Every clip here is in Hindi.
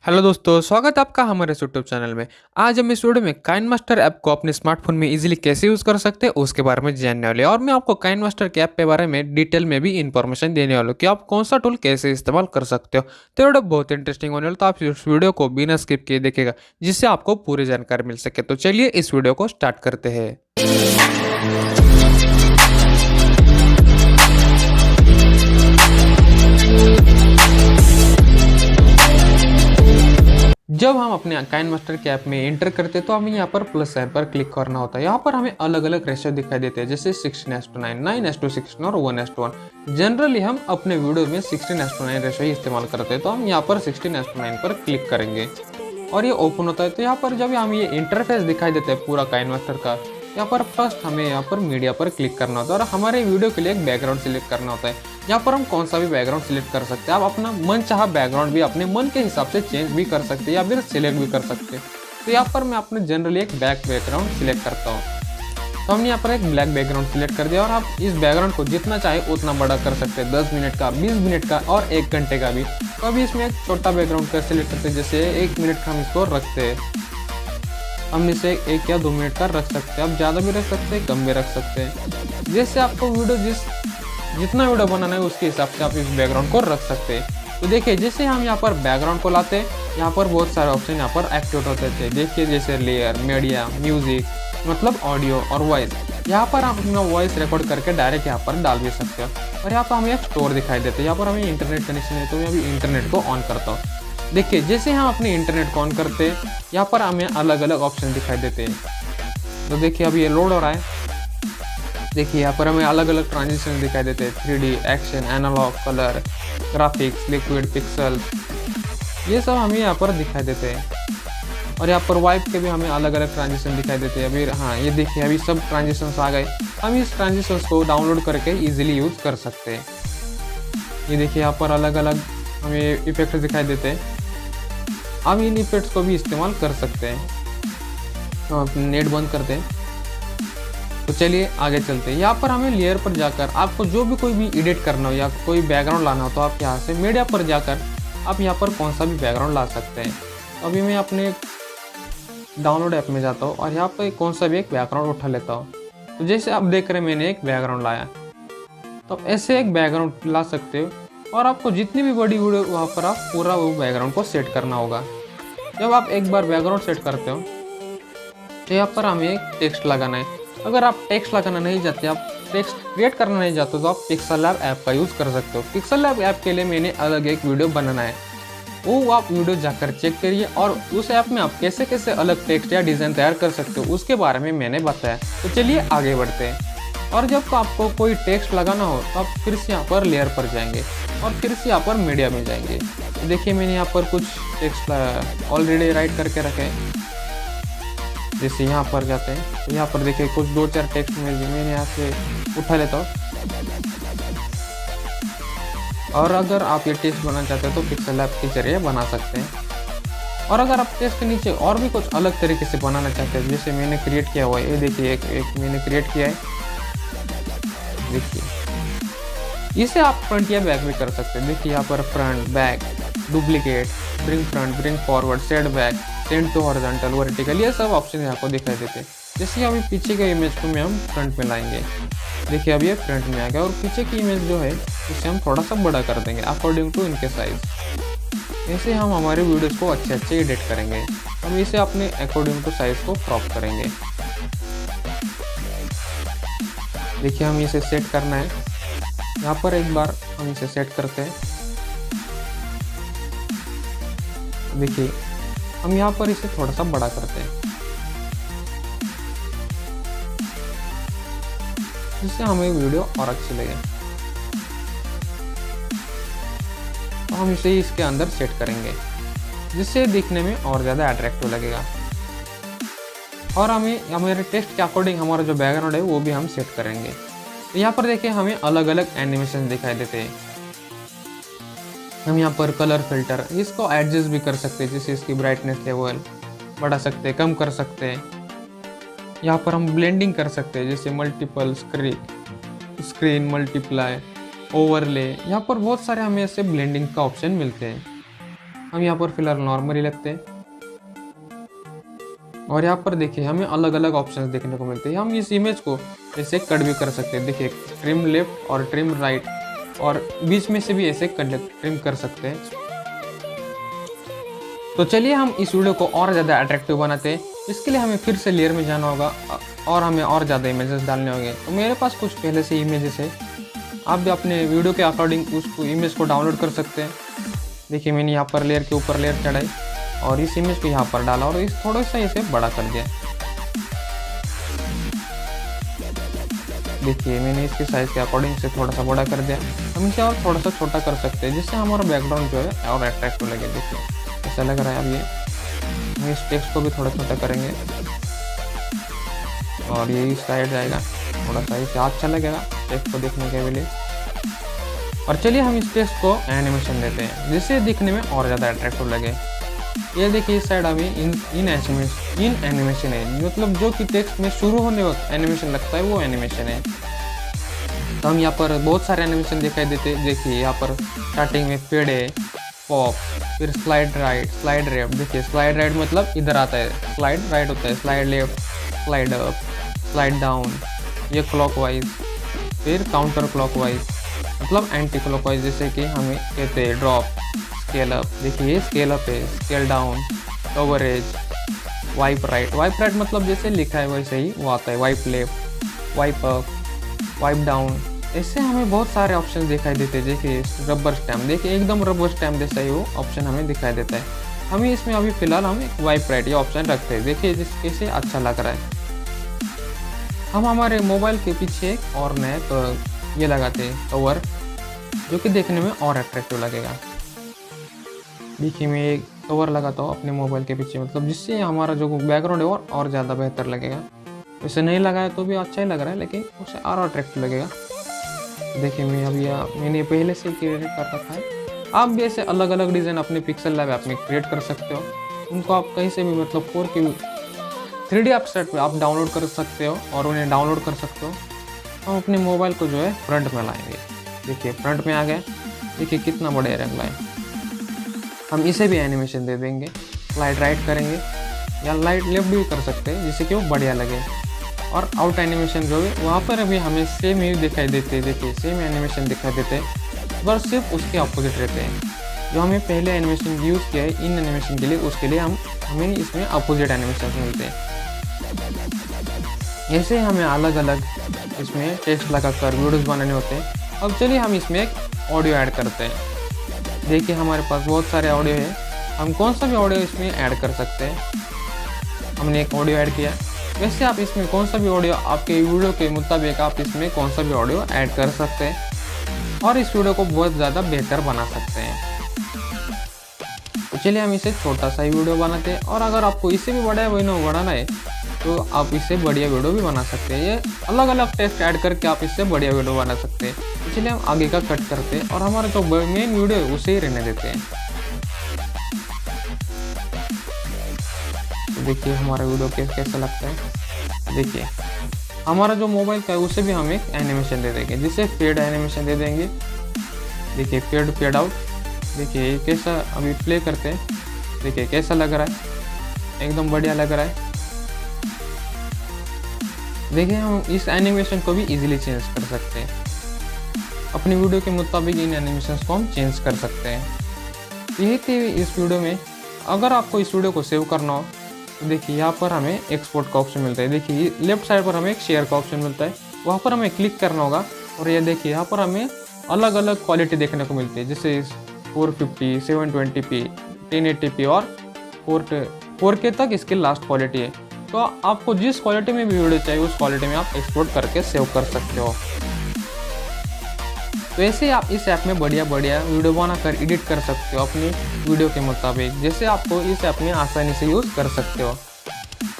हेलो दोस्तों, स्वागत है आपका हमारे यूट्यूब चैनल में। आज हम इस वीडियो में काइनमास्टर ऐप को अपने स्मार्टफोन में इजीली कैसे यूज़ कर सकते हैं उसके बारे में जानने वाले हैं। और मैं आपको काइनमास्टर के ऐप के बारे में डिटेल में भी इन्फॉर्मेशन देने वाला हूँ कि आप कौन सा टूल कैसे इस्तेमाल कर सकते हो। तो वीडियो बहुत इंटरेस्टिंग होने वाला, तो आप इस वीडियो को बिना स्किप किए देखेगा जिससे आपको पूरी जानकारी मिल सके। तो चलिए इस वीडियो को स्टार्ट करते हैं। जब हम अपने काइनमास्टर के ऐप में एंटर करते हैं तो हमें यहाँ पर प्लस साइन पर क्लिक करना होता है। यहाँ पर हमें अलग अलग रेशियो दिखाई देते हैं, जैसे 16:9, 9:16 और 1:1। जनरली हम अपने वीडियो में 16:9 रेशियो ही इस्तेमाल करते हैं, तो हम यहाँ पर 16:9 पर क्लिक करेंगे और ये ओपन होता है। तो यहाँ पर जब हमें ये इंटरफेस दिखाई देता है पूरा काइनमास्टर का, यहाँ पर फर्स्ट हमें यहाँ पर मीडिया पर क्लिक करना होता है और हमारे वीडियो के लिए एक बैकग्राउंड सिलेक्ट करना होता है। यहाँ पर हम कौन सा भी बैकग्राउंड सिलेक्ट कर सकते हैं। आप अपना मन चाहा बैकग्राउंड भी अपने मन के हिसाब से चेंज भी कर सकते हैं या फिर सिलेक्ट भी कर सकते हैं। तो यहाँ पर मैं अपने जनरली एक ब्लैक बैकग्राउंड सिलेक्ट करता हूँ। तो हमने यहाँ पर एक ब्लैक बैकग्राउंड सिलेक्ट कर दिया और आप इस बैकग्राउंड को जितना चाहे उतना बड़ा कर सकते हैं, 10 मिनट का, 20 मिनट का और 1 घंटे का भी। तो अभी इसमें एक छोटा बैकग्राउंड का सिलेक्ट करते हैं, जैसे 1 मिनट का हम इसको रखते हैं। हम इसे 1 या 2 मिनट का रख सकते हैं, आप ज़्यादा भी रख सकते हैं, कम भी रख सकते हैं। जैसे आपको वीडियो जितना वीडियो बनाना है उसके हिसाब से आप इस बैकग्राउंड को रख सकते हैं। तो देखिए, जैसे हम यहाँ पर बैकग्राउंड को लाते हैं, यहाँ पर बहुत सारे ऑप्शन यहाँ पर एक्टिवेट होते थे। देखिए, जैसे लेयर, मीडिया, म्यूजिक, मतलब ऑडियो और वॉइस। यहाँ पर आप अपना वॉइस रिकॉर्ड करके डायरेक्ट यहाँ पर डाल भी सकते हो। और यहाँ पर हमें एक स्टोर दिखाई देता है। यहाँ पर हमें इंटरनेट कनेक्शन है, तो मैं अभी इंटरनेट को ऑन करता हूँ। देखिए, जैसे हम अपने इंटरनेट को ऑन करते हैं, यहाँ पर हमें अलग अलग ऑप्शन दिखाई देते हैं। तो देखिए, अभी ये लोड हो रहा है। देखिए, यहाँ पर हमें अलग अलग ट्रांजिशन दिखाई देते हैं, 3D, action, analog, colour, graphics, liquid, pixel, ये सब हमें यहाँ पर दिखाई देते हैं। और यहाँ पर वाइप के भी हमें अलग अलग ट्रांजिशन दिखाई देते हैं। अभी हाँ, ये देखिए, अभी सब ट्रांजिशंस आ गए। हम इस ट्रांजिशंस को डाउनलोड करके इजीली यूज़ कर सकते हैं। ये देखिए, यहाँ पर अलग अलग हमें इफेक्ट दिखाई देते हैं। हम इन इफेक्ट्स को भी इस्तेमाल कर सकते हैं। हम अपने नेट बंद करते हैं। तो चलिए आगे चलते हैं। यहाँ पर हमें लेयर पर जाकर आपको जो भी कोई भी एडिट करना हो या कोई बैकग्राउंड लाना हो, तो आप यहाँ से मीडिया पर जाकर आप यहाँ पर कौन सा भी बैकग्राउंड ला सकते हैं। तो अभी मैं अपने डाउनलोड ऐप में जाता हूँ और यहाँ पर कौन सा भी एक बैकग्राउंड उठा लेता हूँ। तो जैसे आप देख रहे हैं, मैंने एक बैकग्राउंड लाया। तो ऐसे एक बैकग्राउंड ला सकते हो और आपको जितनी भी बड़ी वीडियो वहाँ पर आप पूरा वो बैकग्राउंड को सेट करना होगा। जब आप एक बार बैकग्राउंड सेट करते हो तो यहाँ पर हमें एक टेक्स्ट लगाना है। अगर आप टेक्स्ट लगाना नहीं चाहते, आप टेक्स्ट क्रिएट करना नहीं चाहते, तो आप पिक्सल लैब ऐप का यूज़ कर सकते हो। पिक्सल लैब ऐप के लिए मैंने अलग एक वीडियो बनाना है, वो आप वीडियो जाकर चेक करिए। और उस ऐप में आप कैसे कैसे अलग टेक्स्ट या डिज़ाइन तैयार कर सकते हो उसके बारे में मैंने बताया। तो चलिए आगे बढ़ते हैं। और जब आपको कोई टेक्स्ट लगाना हो तो आप फिर से यहाँ पर लेयर पर जाएंगे और फिर से यहाँ पर मीडिया में जाएंगे। तो देखिए, मैंने यहाँ पर कुछ टेक्स्ट ऑलरेडी राइट करके रखे हैं। जैसे यहाँ पर जाते हैं तो यहाँ पर देखिए कुछ 2-4 टेक्स्ट मैंने यहाँ से उठा लेता हूँ। और अगर आप ये टेक्स्ट बनाना चाहते हो तो पिक्सल लैब के जरिए बना सकते हैं। और अगर आप टेक्स्ट के नीचे और भी कुछ अलग तरीके से बनाना चाहते हैं, जैसे मैंने क्रिएट किया हुआ है, ये देखिए एक मैंने क्रिएट किया है। देखिए, इसे आप फ्रंट या बैक भी कर सकते हैं। देखिए, यहाँ पर front, back, duplicate, bring front, bring forward, set back, send to horizontal, vertical, ये सब ऑप्शन यहाँ को दिखाई देते हैं। जैसे अभी पीछे के इमेज को हम फ्रंट में लाएंगे। देखिए, अभी ये फ्रंट में आ गया और पीछे की इमेज जो है उसे हम थोड़ा सा बड़ा कर देंगे अकॉर्डिंग टू इनके साइज। ऐसे हम हमारे वीडियोस को अच्छे अच्छे एडिट करेंगे। हम इसे अपने अकॉर्डिंग टू साइज को क्रॉप करेंगे। देखिए, हम इसे सेट करना है। यहाँ पर एक बार हम इसे सेट करते हैं। देखिए, हम यहाँ पर इसे थोड़ा सा बड़ा करते हैं, जिससे हमें वीडियो और अच्छी लगे। तो हम इसे इसके अंदर सेट करेंगे, जिससे दिखने में और ज़्यादा अट्रैक्टिव लगेगा। और हमें हमारे टेक्स्ट के अकॉर्डिंग हमारा जो बैकग्राउंड है वो भी हम सेट करेंगे। तो यहाँ पर देखिए, हमें अलग अलग एनिमेशन दिखाई देते हैं। हम यहाँ पर कलर फिल्टर, इसको एडजस्ट भी कर सकते हैं, जैसे इसकी ब्राइटनेस लेवल बढ़ा सकते हैं, कम कर सकते हैं। यहाँ पर हम ब्लेंडिंग कर सकते हैं, जैसे मल्टीपल स्क्रीन मल्टीप्लाई, ओवरले। यहाँ पर बहुत सारे हमें ऐसे ब्लेंडिंग का ऑप्शन मिलते हैं। हम यहाँ पर फिलहाल नॉर्मली लगते हैं। और यहाँ पर देखिए हमें अलग अलग ऑप्शंस देखने को मिलते हैं। हम इस इमेज को ऐसे कट भी कर सकते हैं, देखिए ट्रिम लेफ्ट और ट्रिम राइट, और बीच में से भी ऐसे ट्रिम कर सकते हैं। तो चलिए हम इस वीडियो को और ज़्यादा अट्रैक्टिव बनाते हैं। इसके लिए हमें फिर से लेयर में जाना होगा और हमें और ज़्यादा इमेजेस डालने होंगे। तो मेरे पास कुछ पहले से इमेजेस है, आप भी अपने वीडियो के अकॉर्डिंग उसको इमेज को डाउनलोड कर सकते हैं। देखिए मैंने यहाँ पर लेयर के ऊपर लेयर चढ़ाई और इस इमेज को यहाँ पर डाला और इस थोड़ा सा इसे बड़ा कर दिया। देखिए मैंने इसके साइज के अकॉर्डिंग से थोड़ा सा बड़ा कर दिया। हम इसे और थोड़ा सा छोटा कर सकते हैं जिससे हमारा बैकग्राउंड जो है और अट्रैक्टिव लगे। देखिए ऐसा लग रहा है। अब ये हम इस टेक्स्ट को भी थोड़ा छोटा करेंगे और ये इस साइड जाएगा, थोड़ा सा इसे अच्छा लगेगा टेक्स्ट को देखने के लिए। और चलिए हम इस टेक्स्ट को एनिमेशन देते हैं जिससे दिखने में और ज़्यादा अट्रैक्टिव लगे। ये देखिए इस साइड अभी इन एनिमेशन है, मतलब जो कि टेक्स्ट में शुरू होने वक्त एनिमेशन लगता है वो एनिमेशन है। तो हम यहाँ पर बहुत सारे एनिमेशन दिखाई देते हैं। देखिए यहाँ पर स्टार्टिंग में फेड है, पॉप, फिर स्लाइड राइट, स्लाइड लेफ्ट। देखिए स्लाइड राइट मतलब इधर आता है, स्लाइड राइट होता है, slide left, slide up, slide down, ये क्लॉकवाइज, फिर काउंटर क्लॉकवाइज मतलब एंटी क्लॉकवाइज, जैसे कि हमें कहते हैं ड्रॉप, स्केल अप। देखिए स्केल अप है, scale down, coverage, wipe right. Wipe right मतलब जैसे लिखा है वैसे ही वो आता है, wipe left, wipe up, wipe down. ऐसे हमें बहुत सारे ऑप्शन दिखाई देते हैं। देखिए रबर स्टैम्प, देखिए एकदम रबर स्टैम्प जैसा ही वो ऑप्शन हमें दिखाई देता है। हमें इसमें अभी फिलहाल हम एक वाइप राइट ये ऑप्शन रखते हैं। देखिए जिससे अच्छा लग रहा है। हम हमारे मोबाइल के पीछे और नए ये लगाते हैं कवर, जो कि देखने में और अट्रैक्टिव लगेगा। देखिए मैं एक कवर लगाता हूँ अपने मोबाइल के पीछे, मतलब जिससे हमारा जो बैकग्राउंड है और ज़्यादा बेहतर लगेगा। वैसे नहीं लगाया तो भी अच्छा ही लग रहा है, लेकिन उससे और अट्रैक्टिव लगेगा। देखिए मैं अभी मैंने पहले से क्रिएट कर रखा है। आप भी ऐसे अलग अलग डिज़ाइन अपने पिक्सल लैब ऐप में क्रिएट कर सकते हो। उनको आप कहीं से भी मतलब 4K 3D वेबसाइट पे आप डाउनलोड कर सकते हो और उन्हें डाउनलोड कर सकते हो। हम अपने मोबाइल को जो है फ्रंट में लाएंगे। देखिए फ्रंट में आ गए, देखिए कितना बढ़िया रंग लाए। हम इसे भी एनिमेशन दे देंगे, स्लाइड राइट करेंगे या लाइट लेफ्ट भी कर सकते हैं जिससे कि वो बढ़िया लगे। और आउट एनिमेशन जो है वहाँ पर अभी हमें सेम ही दिखाई देते हैं। देखिए सेम एनिमेशन दिखाई देते हैं, बस सिर्फ उसके अपोजिट रहते हैं। जो हमें पहले एनिमेशन यूज़ किया है इन एनिमेशन के लिए, उसके लिए हमें इसमें अपोजिट एनिमेशन मिलते हैं। ऐसे हमें अलग अलग इसमें टेक्स्ट लगाकर वीडियोस बनाने होते हैं। अब चलिए हम इसमें एक ऑडियो ऐड करते हैं। देखिए हमारे पास बहुत सारे ऑडियो है, हम कौन सा भी ऑडियो इसमें ऐड कर सकते हैं। हमने एक ऑडियो ऐड किया। वैसे आप इसमें कौन सा भी ऑडियो आपके वीडियो के मुताबिक आप इसमें कौन सा भी ऑडियो ऐड कर सकते हैं और इस वीडियो को बहुत ज़्यादा बेहतर बना सकते हैं। तो चलिए हम इसे छोटा सा ही वीडियो बनाते हैं, और अगर आपको इससे भी बढ़ाना है तो आप इससे बढ़िया वीडियो भी बना सकते हैं। ये अलग अलग टेक्स्ट ऐड करके आप इससे बढ़िया वीडियो बना सकते हैं। तो चलिए हम आगे का कट करते हैं और हमारा जो मेन वीडियो है उसे ही रहने देते हैं। तो देखिए हमारा वीडियो कैसा लगता है। देखिए हमारा जो मोबाइल का है उसे भी हम एक एनिमेशन दे देंगे, जिसे फेड एनिमेशन दे देंगे। देखिए फेड आउट। देखिए कैसा अभी प्ले करते हैं, देखिए कैसा लग रहा है, एकदम बढ़िया लग रहा है। देखिए हम इस एनिमेशन को भी इजीली चेंज कर सकते हैं, अपनी वीडियो के मुताबिक इन एनिमेशंस को हम चेंज कर सकते हैं। यही थी इस वीडियो में। अगर आपको इस वीडियो को सेव करना हो तो देखिए यहाँ पर हमें एक्सपोर्ट का ऑप्शन मिलता है। देखिए लेफ्ट साइड पर हमें एक शेयर का ऑप्शन मिलता है, वहाँ पर हमें क्लिक करना होगा और ये देखिए यहाँ पर हमें अलग अलग क्वालिटी देखने को मिलती है, जैसे 450, 720p, 1080p और 4K तक इसकी लास्ट क्वालिटी है। तो आपको जिस क्वालिटी में भी वीडियो चाहिए उस क्वालिटी में आप एक्सपोर्ट करके सेव कर सकते हो। तो ऐसे आप इस ऐप में बढ़िया वीडियो बनाकर एडिट कर सकते हो अपनी वीडियो के मुताबिक, जैसे आपको इस ऐप में आसानी से यूज़ कर सकते हो।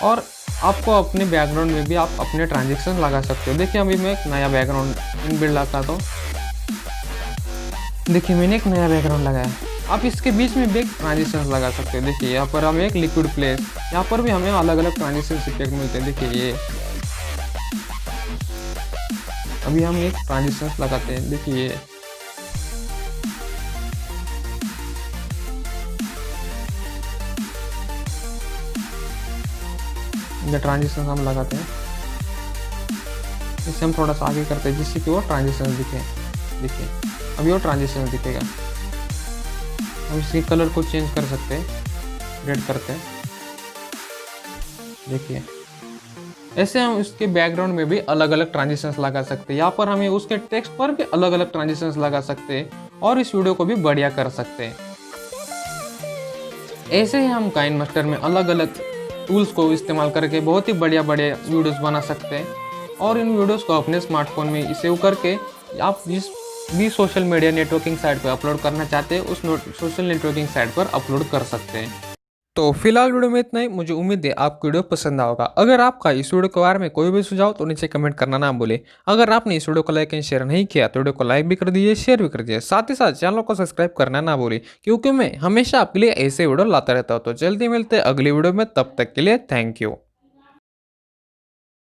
और आपको अपने बैकग्राउंड में भी आप अपने ट्रांजेक्शन लगा सकते हो। देखिए अभी मैं एक नया बैकग्राउंड इनबिल्ड लगाता हूँ। देखिए मैंने एक नया बैकग्राउंड लगाया। आप इसके बीच में भी एक ट्रांजिशन लगा सकते हो। देखिए यहाँ पर हमें एक लिक्विड प्लेस, यहाँ पर भी हमें अलग अलग ट्रांजिशन इफेक्ट मिलते हैं। देखिए ये अभी हम एक ट्रांजिशन लगाते हैं। देखिए ये ट्रांजिशन हम लगाते हैं, इसे हम थोड़ा सा आगे करते हैं जिससे कि वो ट्रांजिशन दिखे। देखिए अभी वो ट्रांजिशन दिखेगा। हम इसके कलर को चेंज कर सकते हैं, रेड करते हैं। देखिए ऐसे हम इसके बैकग्राउंड में भी अलग अलग ट्रांजिशंस लगा सकते हैं। यहाँ पर हमें उसके टेक्स्ट पर भी अलग अलग ट्रांजिशंस लगा सकते हैं और इस वीडियो को भी बढ़िया कर सकते हैं। ऐसे ही हम काइनमास्टर में अलग अलग टूल्स को इस्तेमाल करके बहुत ही बढ़िया बढ़िया वीडियोस बना सकते हैं और इन वीडियोस को अपने स्मार्टफोन में सेव करके आप जिस भी सोशल मीडिया नेटवर्किंग साइट पर अपलोड करना चाहते हैं उस सोशल नेटवर्किंग साइट पर अपलोड कर सकते हैं। तो फिलहाल वीडियो में इतना ही। मुझे उम्मीद है आपको वीडियो पसंद आएगा। अगर आपका इस वीडियो के बारे में कोई भी सुझाव तो नीचे कमेंट करना ना भूले। अगर आपने इस वीडियो को लाइक एंड शेयर नहीं किया तो वीडियो को लाइक भी कर दीजिए, शेयर भी कर दीजिए। साथ ही साथ चैनल को सब्सक्राइब करना ना भूले, क्योंकि मैं हमेशा आपके लिए ऐसे वीडियो लाता रहता हूँ। तो जल्दी मिलते हैं अगली वीडियो में, तब तक के लिए थैंक यू।